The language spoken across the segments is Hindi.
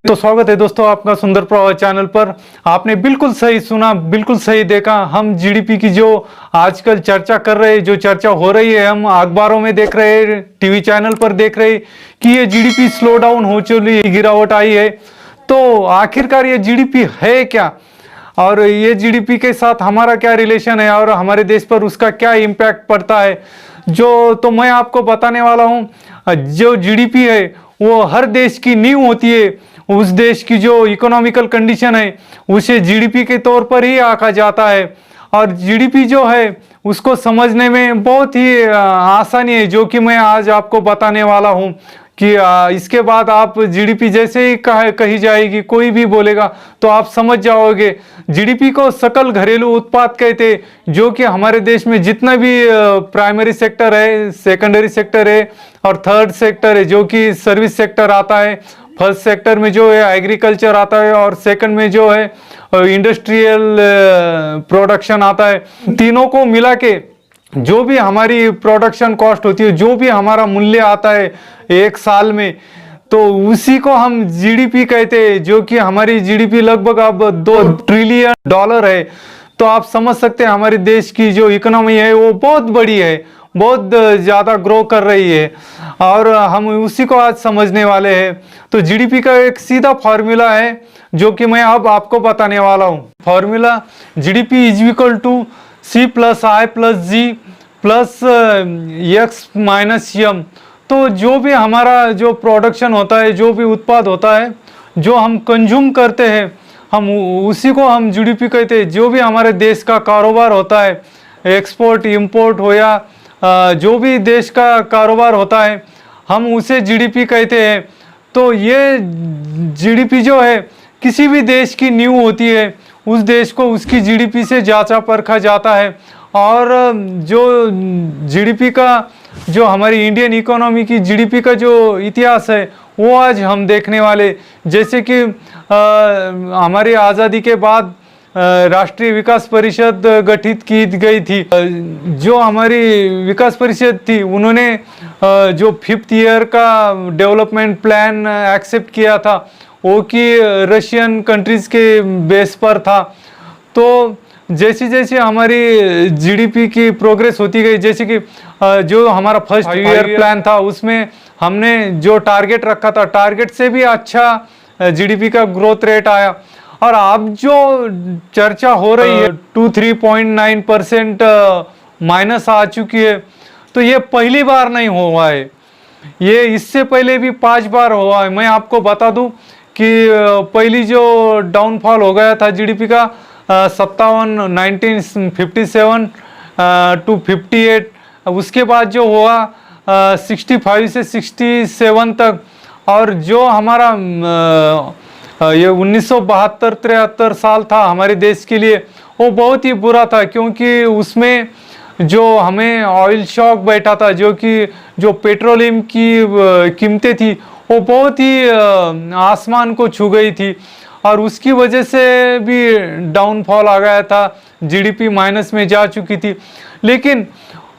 तो स्वागत है दोस्तों आपका सुंदर प्रवाह चैनल पर। आपने बिल्कुल सही सुना, बिल्कुल सही देखा। हम जीडीपी की जो आजकल चर्चा कर रहे हैं, जो चर्चा हो रही है, हम अखबारों में देख रहे हैं, टीवी चैनल पर देख रहे हैं कि ये जीडीपी स्लो डाउन हो चली है, गिरावट आई है। तो आखिरकार ये जीडीपी है क्या, और ये जीडीपी के साथ हमारा क्या रिलेशन है, और हमारे देश पर उसका क्या इम्पैक्ट पड़ता है, तो मैं आपको बताने वाला हूँ। जो जीडीपी है वो हर देश की नींव होती है। उस देश की जो इकोनॉमिकल कंडीशन है उसे जीडीपी के तौर पर ही आंका जाता है। और जीडीपी जो है उसको समझने में बहुत ही आसानी है, जो कि मैं आज आपको बताने वाला हूं कि इसके बाद आप जीडीपी जैसे ही कही जाएगी, कोई भी बोलेगा तो आप समझ जाओगे। जीडीपी को सकल घरेलू उत्पाद कहते हैं, जो कि हमारे देश में जितना भी प्राइमरी सेक्टर है, सेकेंडरी सेक्टर है और थर्ड सेक्टर है, जो कि सर्विस सेक्टर आता है। फर्स्ट सेक्टर में जो है एग्रीकल्चर आता है, और सेकंड में जो है इंडस्ट्रियल प्रोडक्शन आता है। तीनों को मिला के जो भी हमारी प्रोडक्शन कॉस्ट होती है, जो भी हमारा मूल्य आता है एक साल में, तो उसी को हम जीडीपी कहते हैं, जो कि हमारी जीडीपी लगभग अब $2 ट्रिलियन है। तो आप समझ सकते हैं हमारे देश की जो इकोनॉमी है वो बहुत बड़ी है, बहुत ज़्यादा ग्रो कर रही है, और हम उसी को आज समझने वाले हैं। तो जीडीपी का एक सीधा फॉर्मूला है जो कि मैं अब आपको बताने वाला हूँ। Formula GDP is equal to C + I + G + X - M। तो जो भी हमारा जो प्रोडक्शन होता है, जो भी उत्पाद होता है, जो हम कंज्यूम करते हैं, हम उसी को हम जीडीपी कहते हैं। जो भी हमारे देश का कारोबार होता है, एक्सपोर्ट इंपोर्ट हो या जो भी देश का कारोबार होता है, हम उसे जीडीपी कहते हैं। तो ये जीडीपी जो है किसी भी देश की नींव होती है। उस देश को उसकी जीडीपी से जांचा परखा जाता है। और जो जीडीपी का, जो हमारी इंडियन इकोनॉमी की जीडीपी का जो इतिहास है, वो आज हम देखने वाले। जैसे कि हमारी आज़ादी के बाद राष्ट्रीय विकास परिषद गठित की गई थी। जो हमारी विकास परिषद थी, उन्होंने जो 5th ईयर का डेवलपमेंट प्लान एक्सेप्ट किया था, वो कि रशियन कंट्रीज़ के बेस पर था। तो जैसे जैसे हमारी जीडीपी की प्रोग्रेस होती गई, जैसे कि जो हमारा फर्स्ट ईयर प्लान था, उसमें हमने जो टारगेट रखा था, टारगेट से भी अच्छा जीडीपी का ग्रोथ रेट आया। और अब जो चर्चा हो रही है 2-3.9% माइनस आ चुकी है, तो ये पहली बार नहीं हुआ है, ये इससे पहले भी 5 बार हुआ है। मैं आपको बता दूं कि पहली जो डाउनफॉल हो गया था जीडीपी का 1957 to 58, उसके बाद जो हुआ 65 से 67 तक। और जो हमारा ये 1972-73 साल था हमारे देश के लिए, वो बहुत ही बुरा था, क्योंकि उसमें जो हमें ऑयल शॉक बैठा था, जो कि जो पेट्रोलियम की कीमतें थी वो बहुत ही आसमान को छू गई थी, और उसकी वजह से भी डाउनफॉल आ गया था, जीडीपी माइनस में जा चुकी थी। लेकिन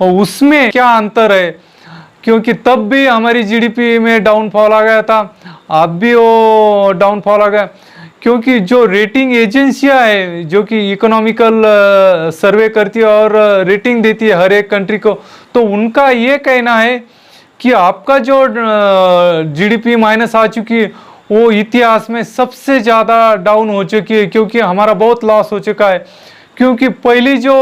उसमें क्या अंतर है, क्योंकि तब भी हमारी जीडीपी में डाउनफॉल आ गया था, अब भी वो डाउनफॉल आ गया, क्योंकि जो रेटिंग एजेंसियां है, जो कि इकोनॉमिकल सर्वे करती है और रेटिंग देती है हर एक कंट्री को, तो उनका ये कहना है कि आपका जो जीडीपी माइनस आ चुकी है वो इतिहास में सबसे ज़्यादा डाउन हो चुकी है, क्योंकि हमारा बहुत लॉस हो चुका है। क्योंकि पहली जो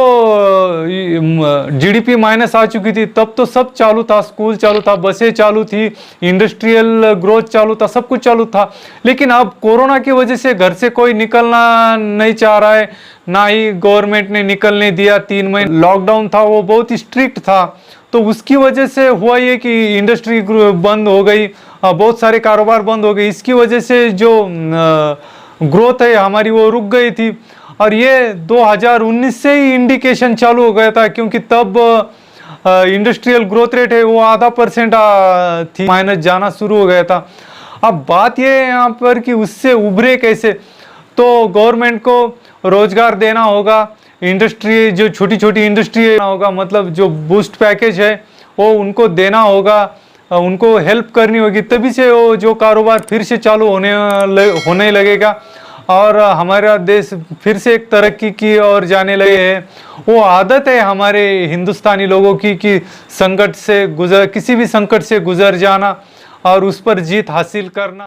जीडीपी माइनस आ चुकी थी, तब तो सब चालू था, स्कूल चालू था, बसें चालू थी, इंडस्ट्रियल ग्रोथ चालू था, सब कुछ चालू था। लेकिन अब कोरोना की वजह से घर से कोई निकलना नहीं चाह रहा है, ना ही गवर्नमेंट ने निकलने दिया। 3 महीने लॉकडाउन था, वो बहुत स्ट्रिक्ट था। तो उसकी वजह से हुआ ये कि इंडस्ट्री बंद हो गई, बहुत सारे कारोबार बंद हो गए। इसकी वजह से जो ग्रोथ है हमारी वो रुक गई थी। और ये 2019 से ही इंडिकेशन चालू हो गया था, क्योंकि तब इंडस्ट्रियल ग्रोथ रेट है वो ½ थी, माइनस जाना शुरू हो गया था। अब बात ये है यहाँ पर कि उससे उभरे कैसे। तो गवर्नमेंट को रोजगार देना होगा, इंडस्ट्री जो छोटी छोटी इंडस्ट्री होगा, मतलब जो बूस्ट पैकेज है वो उनको देना होगा, उनको हेल्प करनी होगी, तभी से वो जो कारोबार फिर से चालू होने लगेगा और हमारा देश फिर से एक तरक्की की ओर जाने लगे हैं। वो आदत है हमारे हिंदुस्तानी लोगों की कि किसी भी संकट से गुजर जाना और उस पर जीत हासिल करना।